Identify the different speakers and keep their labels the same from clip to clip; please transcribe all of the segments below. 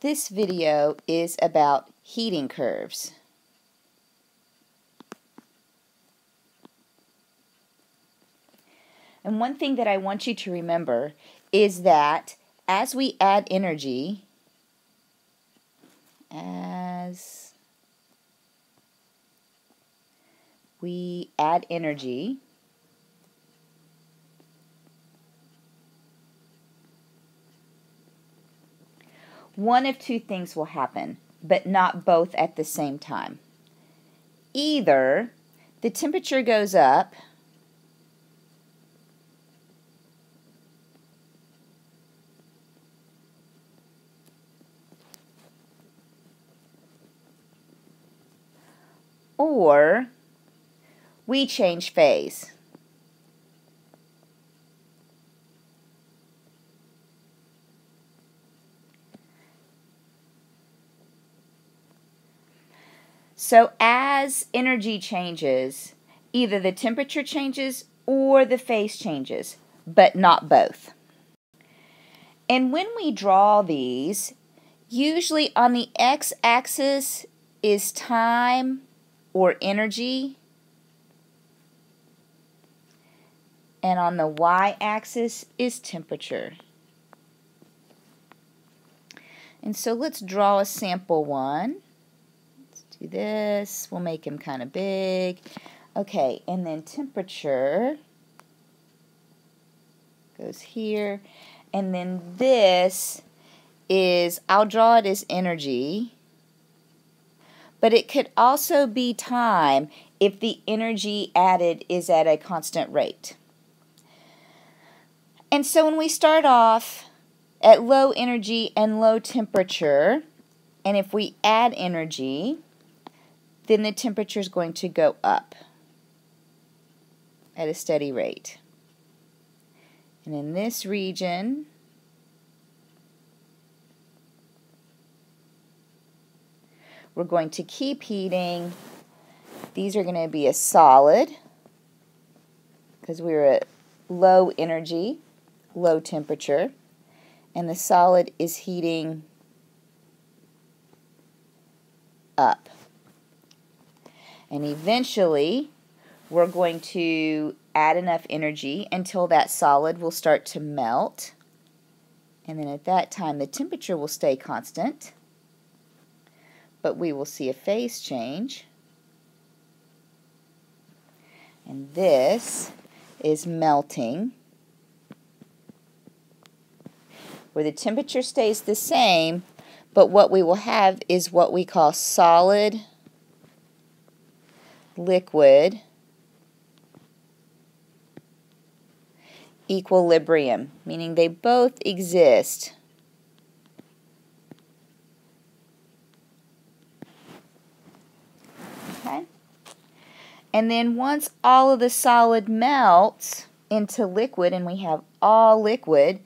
Speaker 1: This video is about heating curves. And one thing that I want you to remember is that as we add energy, one of two things will happen, but not both at the same time. Either the temperature goes up, or we change phase. So as energy changes, either the temperature changes or the phase changes, but not both. And when we draw these, usually on the x-axis is time or energy, and on the y-axis is temperature. And so let's draw a sample one. Let's do this. We'll make him kind of big. Okay, and then temperature goes here. And then this is, I'll draw it as energy, but it could also be time if the energy added is at a constant rate. And so when we start off at low energy and low temperature, and if we add energy, then the temperature is going to go up at a steady rate. And in this region, we're going to keep heating. These are going to be a solid because we're at low energy, low temperature, and the solid is heating up. And eventually, we're going to add enough energy until that solid will start to melt. And then at that time, the temperature will stay constant, but we will see a phase change. And this is melting, where the temperature stays the same, but what we will have is what we call solid, liquid, equilibrium, meaning they both exist. Okay? And then once all of the solid melts into liquid and we have all liquid,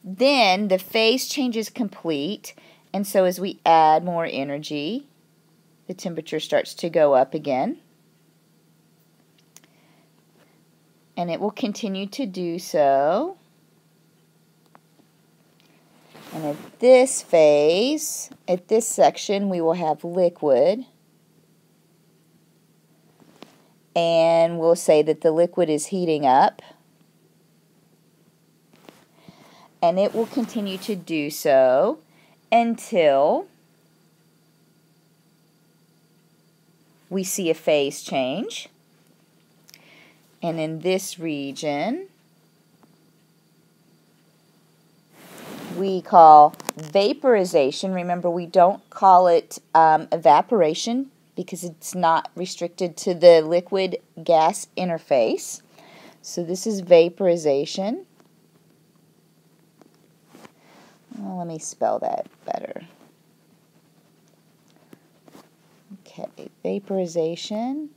Speaker 1: then the phase change is complete, and so as we add more energy, the temperature starts to go up again. And it will continue to do so. And at this phase, at this section, we will have liquid. And we'll say that the liquid is heating up. And it will continue to do so until we see a phase change. And in this region, we call vaporization. Remember, we don't call it evaporation because it's not restricted to the liquid-gas interface. So this is vaporization. Well, let me spell that better. Okay, vaporization.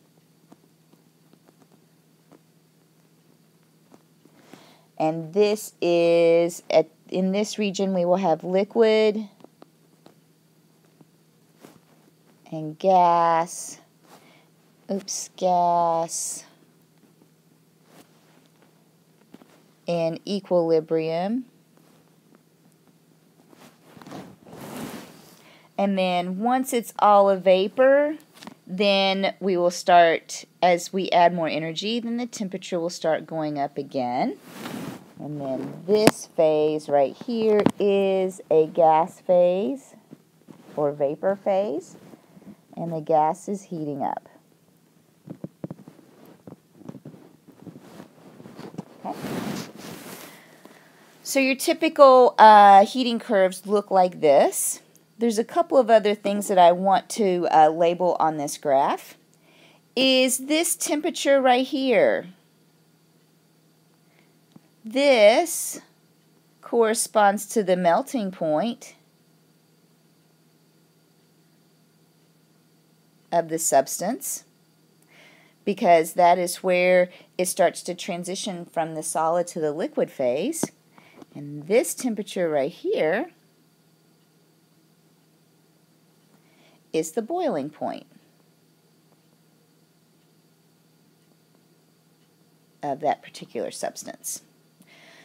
Speaker 1: And this is, in this region, we will have liquid and gas, gas, and equilibrium. And then once it's all a vapor, then we will start, as we add more energy, then the temperature will start going up again. And then this phase right here is a gas phase or vapor phase, and the gas is heating up. Okay. So your typical heating curves look like this. There's a couple of other things that I want to label on this graph. Is this temperature right here? This corresponds to the melting point of the substance, because that is where it starts to transition from the solid to the liquid phase. And this temperature right here is the boiling point of that particular substance.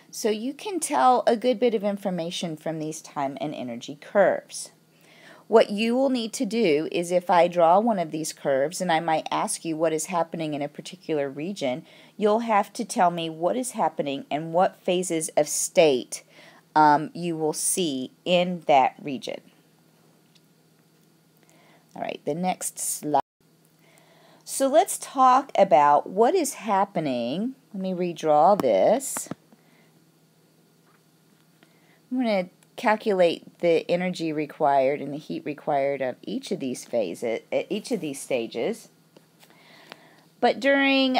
Speaker 1: So you can tell a good bit of information from these time and energy curves. What you will need to do is, if I draw one of these curves and I might ask you what is happening in a particular region, you'll have to tell me what is happening and what phases of state you will see in that region. All right, the next slide. So let's talk about what is happening. Let me redraw this. I'm going to calculate the energy required and the heat required of each of these phases, at each of these stages. But during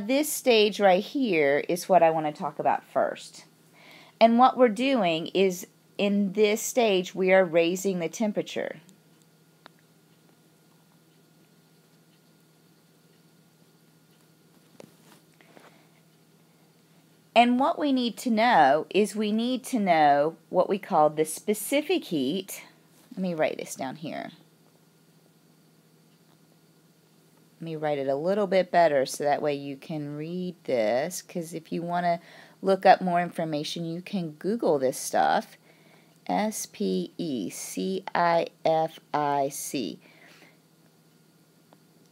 Speaker 1: this stage right here is what I want to talk about first. And what we're doing is, in this stage, we are raising the temperature. And what we need to know is we need to know what we call the specific heat. Let me write this down here. Let me write it a little bit better so that way you can read this, because if you want to look up more information, you can Google this stuff. SPECIFIC.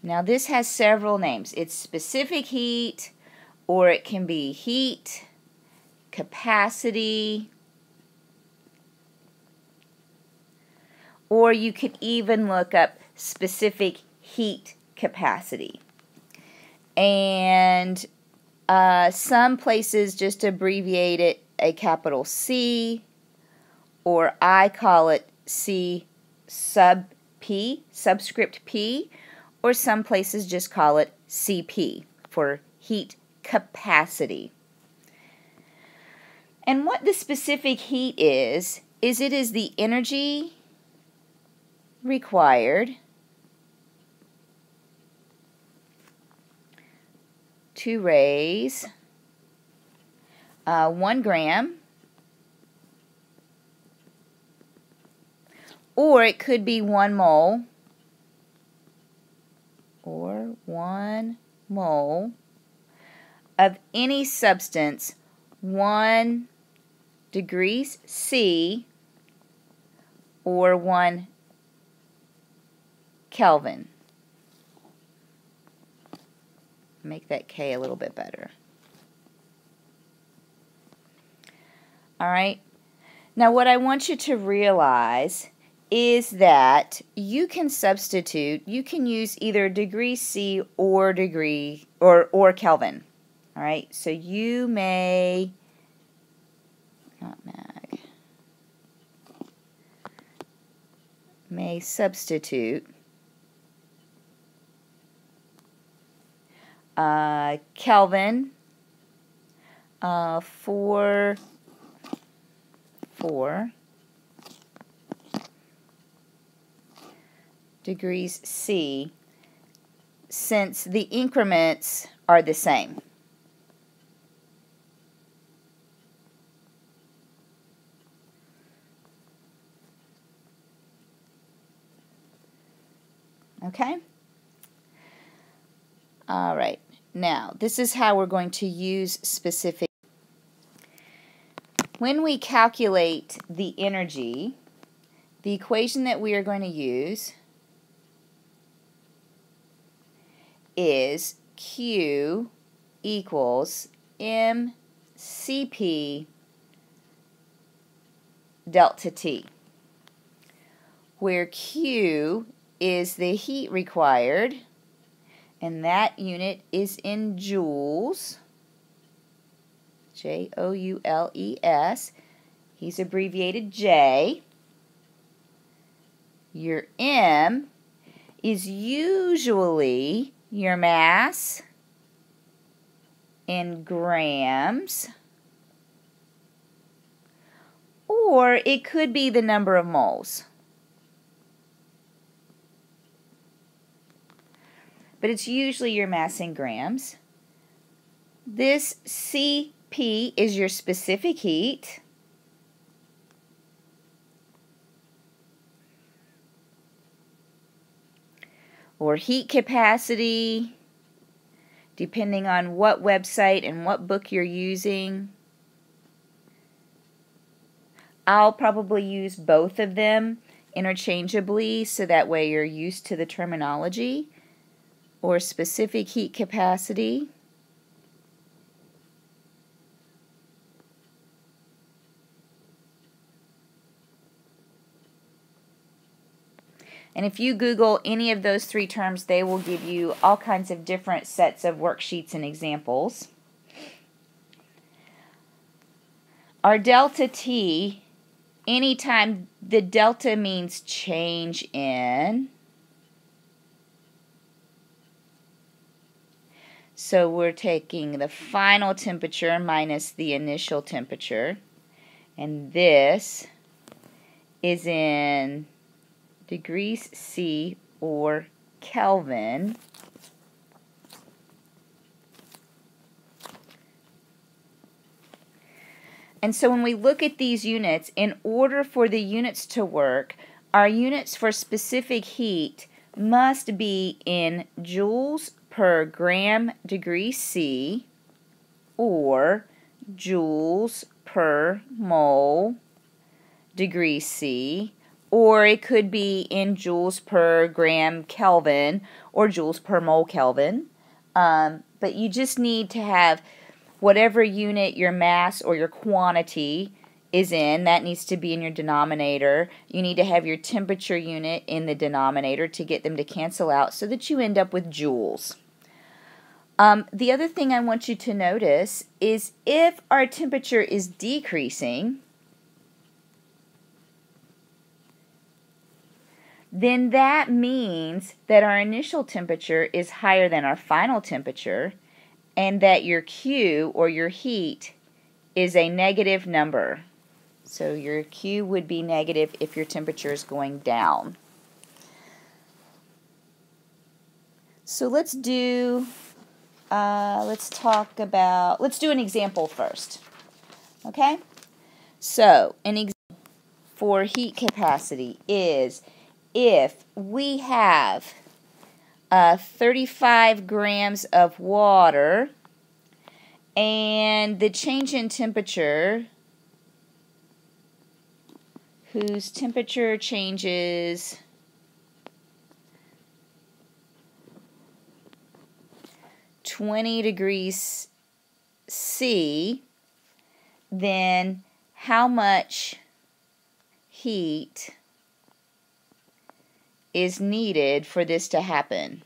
Speaker 1: Now this has several names. It's specific heat, or it can be heat, capacity, or you could even look up specific heat capacity. And some places just abbreviate it a capital C, or I call it C sub P, subscript P, or some places just call it CP for heat capacity. And what the specific heat is it is the energy required to raise 1 gram, or it could be 1 mole, or 1 mole of any substance 1 degrees C or 1 Kelvin. Make that K a little bit better. All right. Now what I want you to realize is that you can substitute, you can use either degree C or degree or Kelvin. All right, so you may, may substitute Kelvin for degrees C, since the increments are the same. Okay? All right. Now, this is how we're going to use specific. When we calculate the energy, the equation that we are going to use is Q equals mCp delta T, where Q is the heat required, and that unit is in joules, Joules. He's abbreviated J. Your M is usually your mass in grams, or it could be the number of moles. But it's usually your mass in grams. This Cp is your specific heat. Or heat capacity, depending on what website and what book you're using. I'll probably use both of them interchangeably so that way you're used to the terminology. Or specific heat capacity. And if you Google any of those three terms, they will give you all kinds of different sets of worksheets and examples. Our delta T, anytime the delta means change in, so we're taking the final temperature minus the initial temperature, and this is in degrees C or Kelvin. And so when we look at these units, in order for the units to work, our units for specific heat must be in joules per gram degree C or joules per mole degree C, or it could be in joules per gram Kelvin or joules per mole Kelvin. But you just need to have whatever unit your mass or your quantity is in, that needs to be in your denominator. You need to have your temperature unit in the denominator to get them to cancel out so that you end up with joules. The other thing I want you to notice is if our temperature is decreasing, then that means that our initial temperature is higher than our final temperature and that your Q, or your heat, is a negative number. So your Q would be negative if your temperature is going down. So let's do an example first. Okay? So an example for heat capacity is if we have 35 grams of water and the change in temperature, whose temperature changes 20 degrees C, then how much heat is needed for this to happen?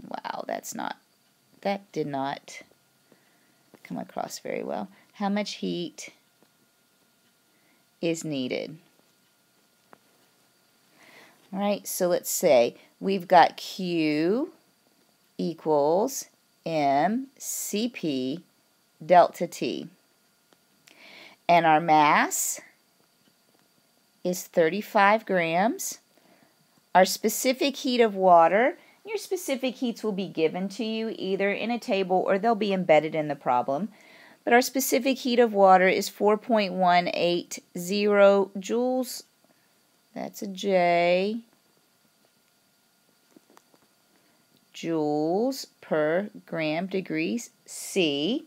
Speaker 1: Wow, that did not come across very well. How much heat is needed? All right, so let's say we've got Q equals mCp delta T. And our mass is 35 grams. Our specific heat of water, your specific heats will be given to you either in a table or they'll be embedded in the problem. But our specific heat of water is 4.180 joules. That's a J. Joules per gram degrees C.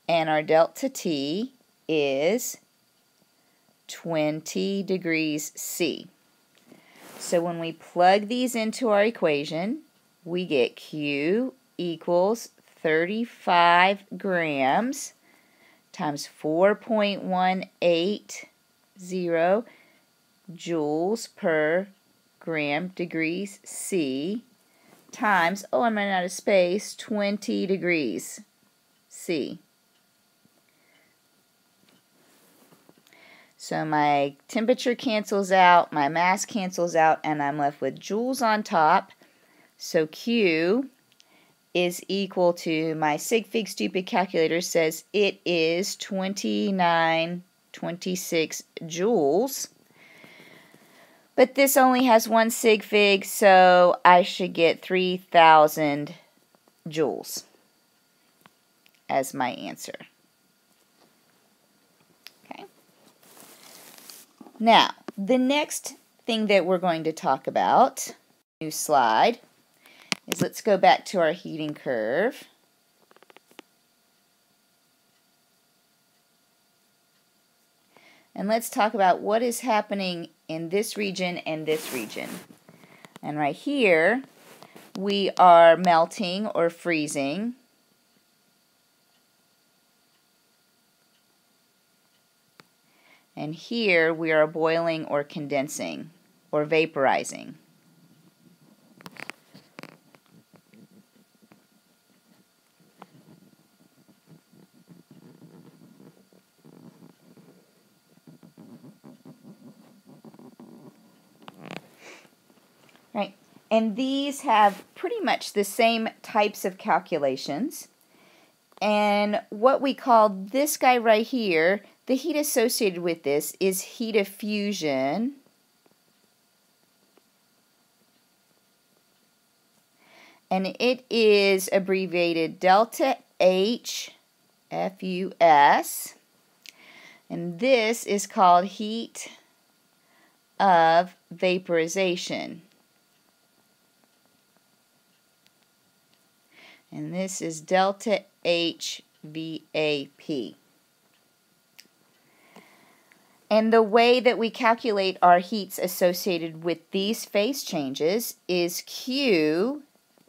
Speaker 1: And our delta T is 20 degrees C. So when we plug these into our equation, we get Q equals 35 grams times 4.180 joules per gram degrees C times, oh, I'm running out of space, 20 degrees C. So my temperature cancels out, my mass cancels out, and I'm left with joules on top. So Q is equal to, my sig fig stupid calculator says it is 2926 joules. But this only has one sig fig, so I should get 3,000 joules as my answer. Okay. Now, the next thing that we're going to talk about, new slide, is let's go back to our heating curve. And let's talk about what is happening in this region and this region. And right here, we are melting or freezing. And here, we are boiling or condensing or vaporizing. Right, and these have pretty much the same types of calculations. And what we call this guy right here, the heat associated with this is heat of fusion. And it is abbreviated delta H FUS. And this is called heat of vaporization. And this is delta HVAP. And the way that we calculate our heats associated with these phase changes is Q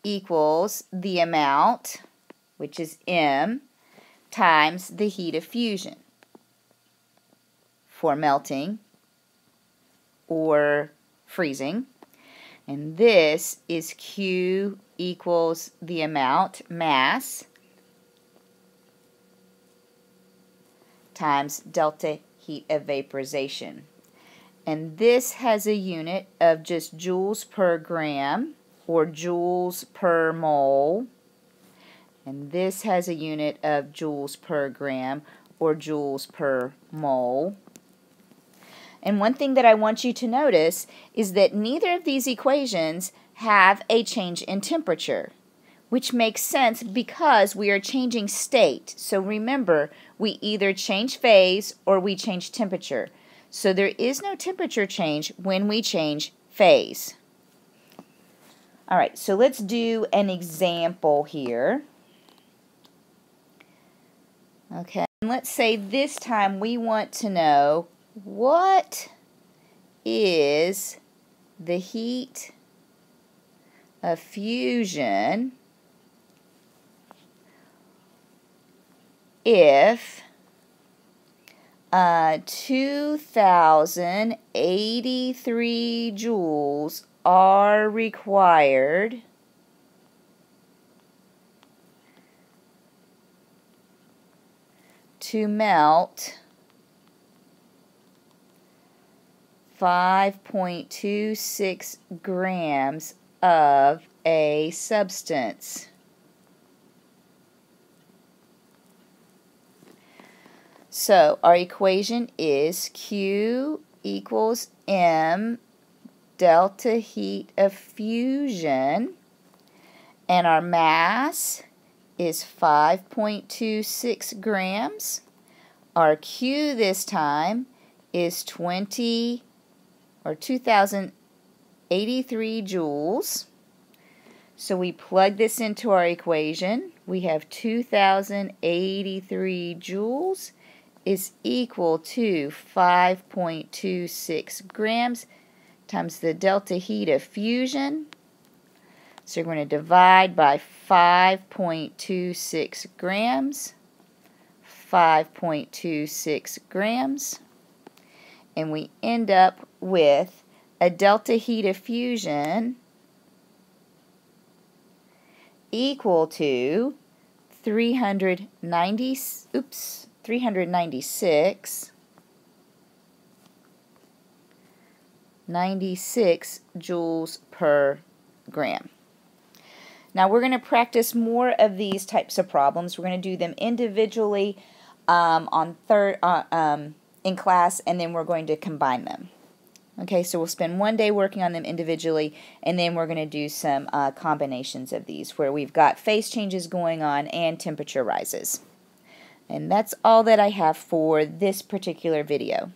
Speaker 1: equals the amount, which is M, times the heat of fusion for melting or freezing. And this is Q equals the amount, mass, times delta heat of vaporization. And this has a unit of just joules per gram or joules per mole. And this has a unit of joules per gram or joules per mole. And one thing that I want you to notice is that neither of these equations have a change in temperature, which makes sense because we are changing state. So remember, we either change phase or we change temperature. So there is no temperature change when we change phase. All right, so let's do an example here. Okay, and let's say this time we want to know what is the heat of fusion if 2,083 joules are required to melt 5.26 grams of a substance. So our equation is Q equals M delta heat of fusion, and our mass is 5.26 grams. Our Q this time is 2,083 joules. So we plug this into our equation. We have 2,083 joules is equal to 5.26 grams times the delta heat of fusion. So we're going to divide by 5.26 grams, 5.26 grams, and we end up with a delta heat of fusion equal to 396 joules per gram. Now we're going to practice more of these types of problems. We're going to do them individually in class, and then we're going to combine them. Okay, so we'll spend one day working on them individually, and then we're going to do some combinations of these where we've got phase changes going on and temperature rises. And that's all that I have for this particular video.